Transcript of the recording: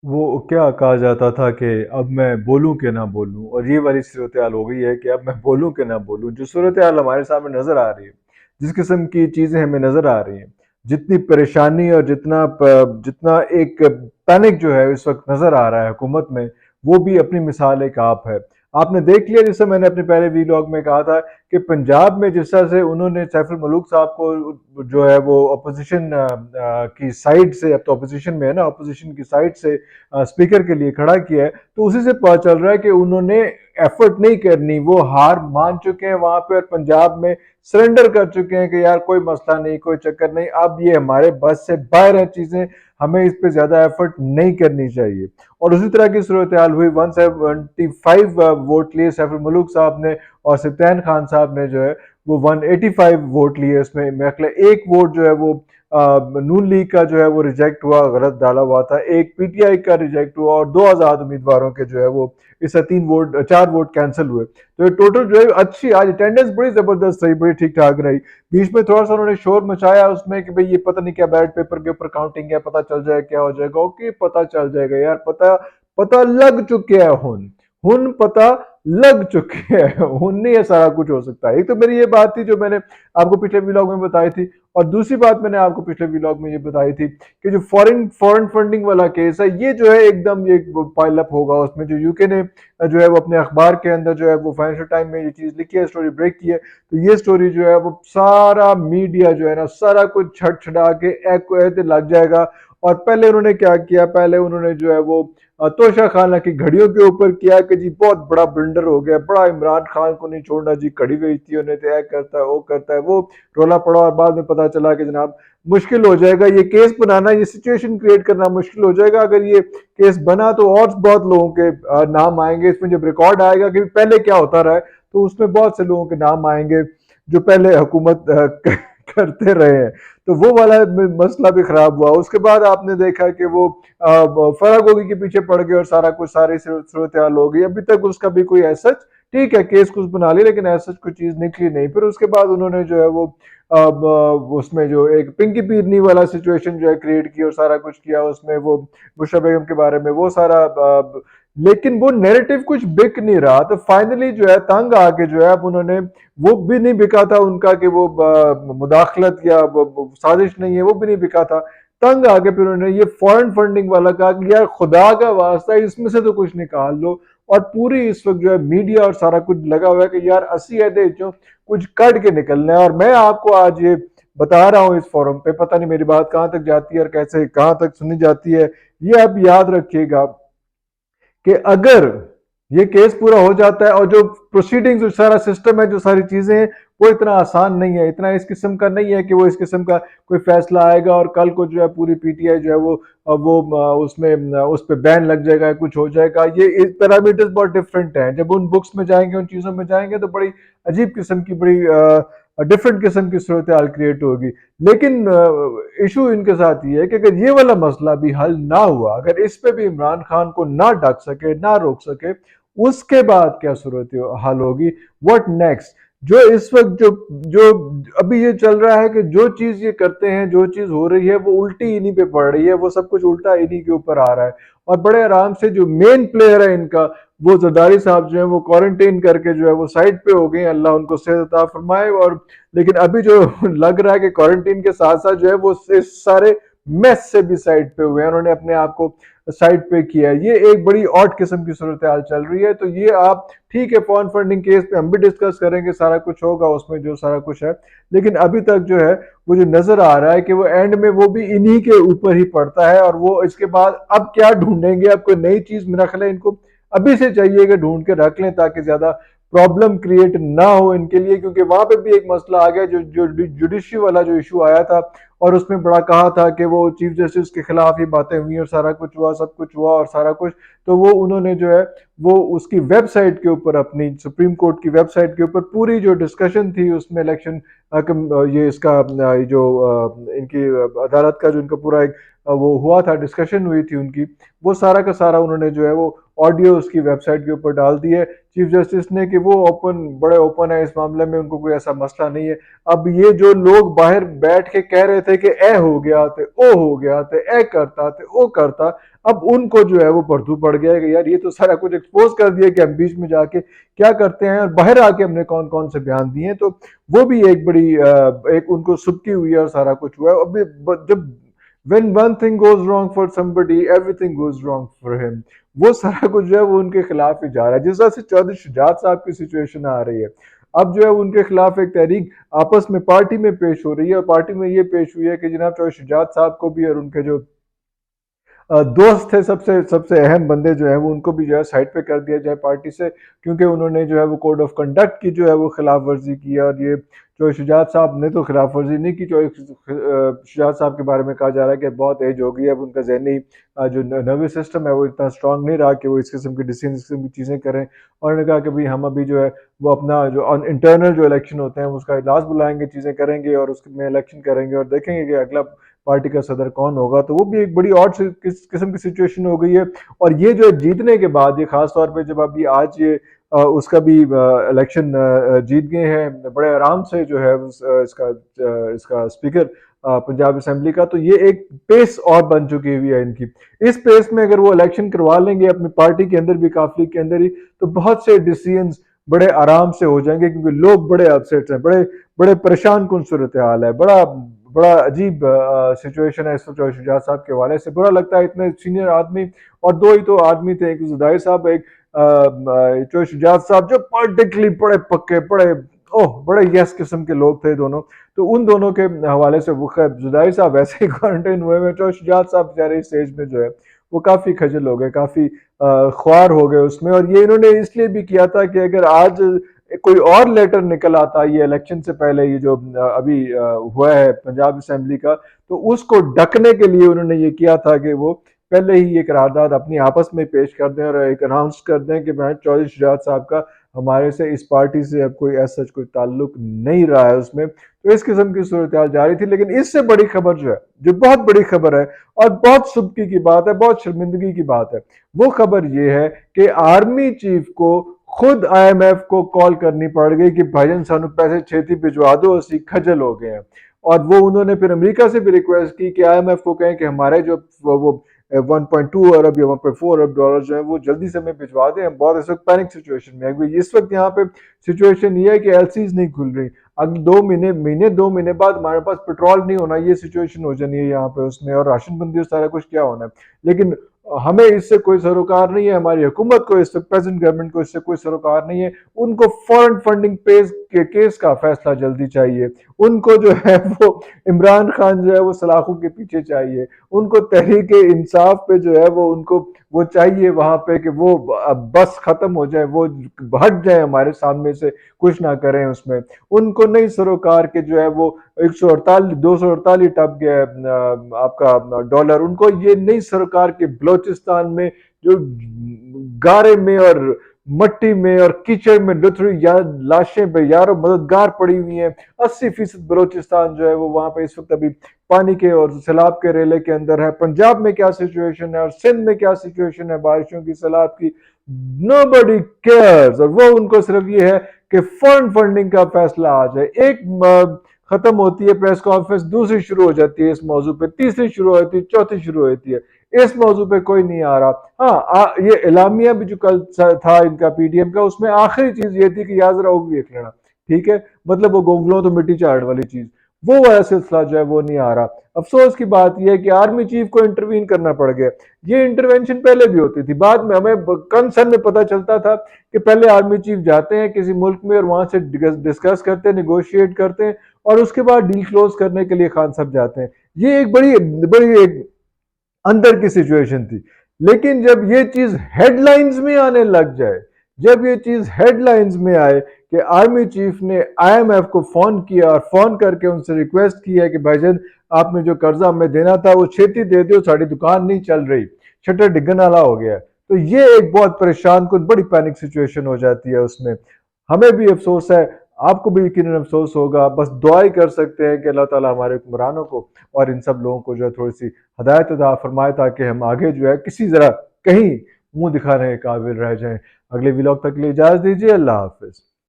वो क्या कहा जाता था कि अब मैं बोलूं कि ना बोलूं, और ये वाली सूरत हाल हो गई है कि अब मैं बोलूं कि ना बोलूं। जो सूरत हाल हमारे सामने नजर आ रही है, जिस किस्म की चीजें हमें नजर आ रही हैं, जितनी परेशानी और जितना एक पैनिक जो है इस वक्त नजर आ रहा है हुकूमत में, वो भी अपनी मिसाल एक आप है। आपने देख लिया, जैसे मैंने अपने पहले वीलॉग में कहा था कि पंजाब में जिस तरह से उन्होंने सैफुल मलूक साहब को जो है वो अपोजिशन की साइड से, अब तो अपोजिशन में है ना, अपोजिशन की साइड से स्पीकर के लिए खड़ा किया है, तो उसी से पता चल रहा है कि उन्होंने एफर्ट नहीं करनी, वो हार मान चुके हैं वहां पे और पंजाब में सरेंडर कर चुके हैं कि यार कोई मसला नहीं, कोई चक्कर नहीं, अब ये हमारे बस से बाहर है चीजें, हमें इस पे ज्यादा एफर्ट नहीं करनी चाहिए। और उसी तरह की सूरत हाल हुई, 175 वोट लिए सैफुल मलूक साहब ने, और सत्यान खान साहब ने जो है वो 185 वोट लिए। उसमें मेरा ख्याल है एक वोट जो है वो नून लीग का जो है वो रिजेक्ट हुआ, गलत डाला हुआ था, एक पीटीआई का रिजेक्ट हुआ, और दो आजाद उम्मीदवारों के जो है वो इस 3 वोट 4 वोट कैंसिल हुए। तो टोटल जो है अच्छी आज अटेंडेंस बड़ी जबरदस्त रही, बड़ी ठीक ठाक रही। बीच में थोड़ा सा उन्होंने शोर मचाया उसमें कि भाई ये पता नहीं क्या बैलेट पेपर के ऊपर काउंटिंग है, पता चल जाए क्या हो जाएगा। ओके, पता चल जाएगा यार, पता पता लग चुके हैं हुन पता लग चुके हैं, हुन नहीं ये सारा कुछ हो सकता है। एक तो मेरी ये बात थी जो मैंने आपको पिछले व्लॉग में बताई थी, और दूसरी बात मैंने आपको पिछले व्लॉग में ये बताई थी कि जो फॉरेन फॉरेन फंडिंग वाला केस है, ये जो है एकदम ये पाइल अप होगा उसमें। जो यूके ने जो है वो अपने अखबार के अंदर जो है वो फाइनेंशियल टाइम में ये चीज लिखी है, स्टोरी ब्रेक की है, तो ये स्टोरी जो है वो सारा मीडिया जो है ना, सारा कुछ छट छड़ा के एक लग जाएगा। और पहले उन्होंने क्या किया, पहले उन्होंने जो है वो तोशा खाना की घड़ियों के ऊपर किया कि जी बहुत बड़ा ब्लंडर हो गया, बड़ा इमरान खान को नहीं छोड़ना जी, घड़ी बेचती उन्हें, तो करता है वो करता है वो, रोला पड़ा। और बाद में पता चला कि जनाब मुश्किल हो जाएगा ये केस बनाना, ये सिचुएशन क्रिएट करना मुश्किल हो जाएगा। अगर ये केस बना तो और बहुत लोगों के नाम आएंगे इसमें। जब रिकॉर्ड आएगा कि पहले क्या होता रहा है, तो उसमें बहुत से लोगों के नाम आएंगे जो पहले हुकूमत करते रहे हैं। तो वो वाला मसला भी खराब हुआ। उसके बाद आपने देखा कि वो फराग होगी के पीछे पड़ गए और सारा कुछ, सारी सूरत हाल हो गई। अभी तक उसका भी कोई ऐसा, ठीक है केस कुछ बना लिया, लेकिन ऐसा कोई चीज निकली नहीं। फिर उसके बाद उन्होंने जो है वो उसमें जो एक पिंकी पीरनी वाला सिचुएशन जो है क्रिएट किया और सारा कुछ किया उसमें, वो बुशरा बेगम के बारे में वो सारा लेकिन वो नैरेटिव कुछ बिक नहीं रहा। तो फाइनली जो है तंग आके जो है अब उन्होंने, वो भी नहीं बिका था उनका कि वो मुदाखलत या साजिश नहीं है, वो भी नहीं बिका था। तंग आके फिर उन्होंने ये फॉरेन फंडिंग वाला कहा कि यार खुदा का वास्ता इसमें से तो कुछ निकाल लो। और पूरी इस वक्त जो है मीडिया और सारा कुछ लगा हुआ है कि यार 80 जो कुछ कट के निकलना है। और मैं आपको आज ये बता रहा हूं इस फोरम पे, पता नहीं मेरी बात कहां तक जाती है और कैसे कहां तक सुनी जाती है, ये आप याद रखिएगा कि अगर ये केस पूरा हो जाता है और जो प्रोसीडिंग्स, जो सारा सिस्टम है, जो सारी चीजें हैं, वो इतना आसान नहीं है, इतना इस किस्म का नहीं है कि वो इस किस्म का कोई फैसला आएगा और कल को जो है पूरी पीटीआई जो है वो उसमें उस पर बैन लग जाएगा, कुछ हो जाएगा। ये पैरामीटर्स बहुत डिफरेंट हैं। जब उन बुक्स में जाएंगे, उन चीजों में जाएंगे, तो बड़ी अजीब किस्म की, बड़ी डिफरेंट किस्म की सूरत हाल क्रिएट होगी। लेकिन इशू इनके साथ ये है कि अगर ये वाला मसला भी हल ना हुआ, अगर इस पे भी इमरान खान को ना ढक सके, ना रोक सके, उसके बाद क्या सूरत हाल होगी, व्हाट नेक्स्ट। जो इस वक्त जो जो अभी ये चल रहा है कि जो चीज ये करते हैं, जो चीज हो रही है, वो उल्टी इन्हीं पे पड़ रही है, वो सब कुछ उल्टा इन्हीं के ऊपर आ रहा है। और बड़े आराम से जो मेन प्लेयर है इनका, वो जरदारी साहब जो है वो क्वारंटीन करके जो है वो साइड पे हो गए, अल्लाह उनको सेहत अता फरमाए। और लेकिन अभी जो लग रहा है कि क्वारंटीन के साथ साथ जो है वो इस सारे मेस से भी साइड पे हुए हैं, उन्होंने अपने आप को साइड पे किया है। ये एक बड़ी ऑड किस्म की सूरत हाल चल रही है। तो ये आप ठीक है, फॉरेन फंडिंग केस पे हम भी डिस्कस करेंगे, सारा कुछ होगा उसमें जो सारा कुछ है, लेकिन अभी तक जो है वो जो नजर आ रहा है कि वो एंड में वो भी इन्हीं के ऊपर ही पड़ता है। और वो इसके बाद अब क्या ढूंढेंगे, अब कोई नई चीज मेरा ख्याल है इनको अभी से चाहिए कि ढूंढ के रख लें, ताकि ज्यादा प्रॉब्लम क्रिएट ना हो इनके लिए। क्योंकि वहां पे भी एक मसला आ गया, जो जुडिशरी वाला जो इशू आया था, और उसमें बड़ा कहा था कि वो चीफ जस्टिस के खिलाफ ही बातें हुई और सारा कुछ हुआ, सब कुछ हुआ और सारा कुछ। तो वो उन्होंने जो है वो उसकी वेबसाइट के ऊपर, अपनी सुप्रीम कोर्ट की वेबसाइट के ऊपर पूरी जो डिस्कशन थी उसमें इलेक्शन ये इसका जो इनकी अदालत का जो इनका पूरा एक वो हुआ था, डिस्कशन हुई थी उनकी, वो सारा का सारा उन्होंने जो है वो ऑडियो उसकी वेबसाइट के ऊपर डाल दी है चीफ जस्टिस ने, कि वो ओपन, बड़े ओपन है इस मामले में, उनको कोई ऐसा मसला नहीं है। अब ये जो लोग बाहर बैठ के कह रहे थे कि ए हो गया थे, ओ हो गया थे, ए करता थे, ओ करता, अब उनको जो है वो परतू पड़ गया है कि यार ये तो सारा कुछ एक्सपोज कर दिया कि हम बीच में जाके क्या करते हैं और बाहर आके हमने कौन कौन से बयान दिए हैं। तो वो भी एक बड़ी एक उनको सुबकी हुई है और सारा कुछ हुआ है। अभी जब when one thing goes wrong for somebody everything goes wrong for him, वो सारा कुछ जो है वो उनके खिलाफ ही जा रहा है। जिस तरह से चौधरी शुजात साहब की सिचुएशन आ रही है, अब जो है उनके खिलाफ एक तहरीक आपस में पार्टी में पेश हो रही है और पार्टी में ये पेश हुई है कि जनाब चौधरी शुजात साहब को भी और उनके जो दोस्त थे सबसे सबसे अहम बंदे जो है वो उनको भी जो है साइड पे कर दिया जाए पार्टी से, क्योंकि उन्होंने जो है वो कोड ऑफ कंडक्ट की जो है वो खिलाफ वर्जी की है। और ये जो शुजात साहब ने तो खिलाफ वर्जी नहीं की, जो शुजात साहब के बारे में कहा जा रहा है कि बहुत एज हो गई है, अब उनका जहनी जो नर्वस सिस्टम है वो इतना स्ट्रांग नहीं रहा कि वो इस किस्म की डिसीजन इस किस्म की चीज़ें करें। और उन्होंने कहा कि भाई हम अभी जो है वो अपना जो इंटरनल जो इलेक्शन होते हैं उसका इजलास बुलाएंगे, चीज़ें करेंगे और उसमें इलेक्शन करेंगे और देखेंगे कि अगला पार्टी का सदर कौन होगा। तो वो भी एक बड़ी ऑड किस्म की सिचुएशन हो गई है। और ये जो है जीतने के बाद ये खास तौर पे जब अभी आज ये उसका भी इलेक्शन जीत गए हैं बड़े आराम से जो है इसका स्पीकर पंजाब असेंबली का, तो ये एक पेस और बन चुकी हुई है इनकी। इस पेस में अगर वो इलेक्शन करवा लेंगे अपनी पार्टी के अंदर भी, काफिले के अंदर ही, तो बहुत से डिसीजंस बड़े आराम से हो जाएंगे, क्योंकि लोग बड़े अपसेट हैं, बड़े बड़े परेशान कुन सूरत हाल है। बड़ा बड़ा अजीब सिचुएशन है इस वक्त शुजात साहब के हवाले से। बुरा लगता है इतने सीनियर आदमी, और दो ही तो आदमी थे, एक जुदाई साहब, एक जो शुजात साहब, जो पॉलिटिकली बड़े पक्के बड़े बड़े यस किस्म के लोग थे दोनों। तो उन दोनों के हवाले से वो खैर जुदाई साहब वैसे ही क्वारंटाइन हुए हुए, तो शुजात साहब बेचारे इस स्टेज में जो है वो काफी खजल हो गए, काफी ख्वार हो गए उसमें। और ये इन्होंने इसलिए भी किया था कि अगर आज कोई और लेटर निकल आता ये इलेक्शन से पहले, ये जो अभी हुआ है पंजाब असेंबली का, तो उसको ढकने के लिए उन्होंने ये किया था कि वो पहले ही ये करारदाद अपनी आपस में पेश कर दें और एक अनाउंस कर दें कि मैं चौधरी शुजात साहब का हमारे से इस पार्टी से अब कोई ऐसा कोई ताल्लुक नहीं रहा है उसमें। तो इस किस्म की सूरत हाल जारी थी। लेकिन इससे बड़ी खबर जो है, जो बहुत बड़ी खबर है और बहुत सुबकी की बात है, बहुत शर्मिंदगी की बात है, वो खबर ये है कि आर्मी चीफ को खुद आईएमएफ को कॉल करनी पड़ गई कि भाईजान सानू पैसे छेती भिजवा दो, असी खजल हो गए हैं। और वो उन्होंने फिर अमेरिका से भी रिक्वेस्ट की कि आईएमएफ को कहें कि हमारे जो वो 1.2 अरब या 1.4 अरब डॉलर जो है वो जल्दी से हमें भिजवा दें। हम बहुत इस वक्त पैनिक सिचुएशन में है। इस वक्त यहाँ पे सिचुएशन ये है कि एलसीज नहीं खुल रही, अगले 2 महीने बाद हमारे पास पेट्रोल नहीं होना, ये सिचुएशन हो जानी है यहाँ पे उसमें, और राशन बंदी और सारा कुछ क्या होना है। लेकिन हमें इससे कोई सरोकार नहीं है, हमारी हुकूमत को इससे, प्रेजेंट गवर्नमेंट को इससे कोई सरोकार नहीं है। उनको फॉरेन फंडिंग पेज के केस का फैसला जल्दी चाहिए। उनको जो है वो इमरान खान जो है वो सलाखों के पीछे चाहिए। उनको तहरीक इंसाफ पे जो है वो उनको वो चाहिए वहां पे कि वो बस खत्म हो जाए, वो हट जाए हमारे सामने से, कुछ ना करें उसमें। उनको नहीं सरोकार के जो है वो 148 248 टप गया आपका डॉलर। उनको ये नहीं सरकार के बलोचिस्तान में जो गारे में और मट्टी में और कीचड़ में लुथड़ी या लाशें बेयारो मददगार पड़ी हुई हैं। 80% बलोचिस्तान जो है वो वहां पे इस वक्त अभी पानी के और सैलाब के रेले के अंदर है। पंजाब में क्या सिचुएशन है और सिंध में क्या सिचुएशन है बारिशों की, सैलाब की, नोबडी केयर्स। और वो उनको सिर्फ ये है कि फंड फंडिंग का फैसला आ जाए। एक खत्म होती है प्रेस कॉन्फ्रेंस, दूसरी शुरू हो जाती है इस मौजू पे, तीसरी शुरू होती है, चौथी शुरू होती है, इस मौजू पे कोई नहीं आ रहा। हाँ, ये एलामिया भी जो कल था इनका पीडीएम का, उसमें आखिरी चीज ये थी कि याद रहा वो भी देख लेना, ठीक है, मतलब वो गोंगलों तो मिट्टी चाट वाली चीज, वो वाला सिलसिला जो है वो नहीं आ रहा। अफसोस की बात यह है कि आर्मी चीफ को इंटरवीन करना पड़ गया। ये इंटरवेंशन पहले भी होती थी, बाद में हमें कंसर्न में पता चलता था कि पहले आर्मी चीफ जाते हैं किसी मुल्क में और वहां से डिस्कस करते हैं, निगोशिएट करते हैं, और उसके बाद डील क्लोज करने के लिए खान साहब जाते हैं। ये एक बड़ी बड़ी एक अंदर की सिचुएशन थी। लेकिन जब ये चीज हेडलाइंस में आने लग जाए, जब ये चीज हेडलाइंस में आए कि आर्मी चीफ ने आईएमएफ को फोन किया और फोन करके उनसे रिक्वेस्ट किया कि भाईजान आपने जो कर्जा हमें देना था वो छेती दे दो, साड़ी दुकान नहीं चल रही, शटर डिगन वाला हो गया, तो ये एक बहुत परेशान कुछ बड़ी पैनिक सिचुएशन हो जाती है उसमें। हमें भी अफसोस है, आपको भी यकीन अफसोस होगा। बस दुआ ही कर सकते हैं कि अल्लाह ताला हमारे हुक्मरानों को और इन सब लोगों को जो है थोड़ी सी हदायत अता फरमाए, ताकि हम आगे जो है किसी जरा कहीं मुंह दिखाने के काबिल रह जाएं। अगले व्लॉग तक के लिए इजाजत दीजिए। अल्लाह हाफिज।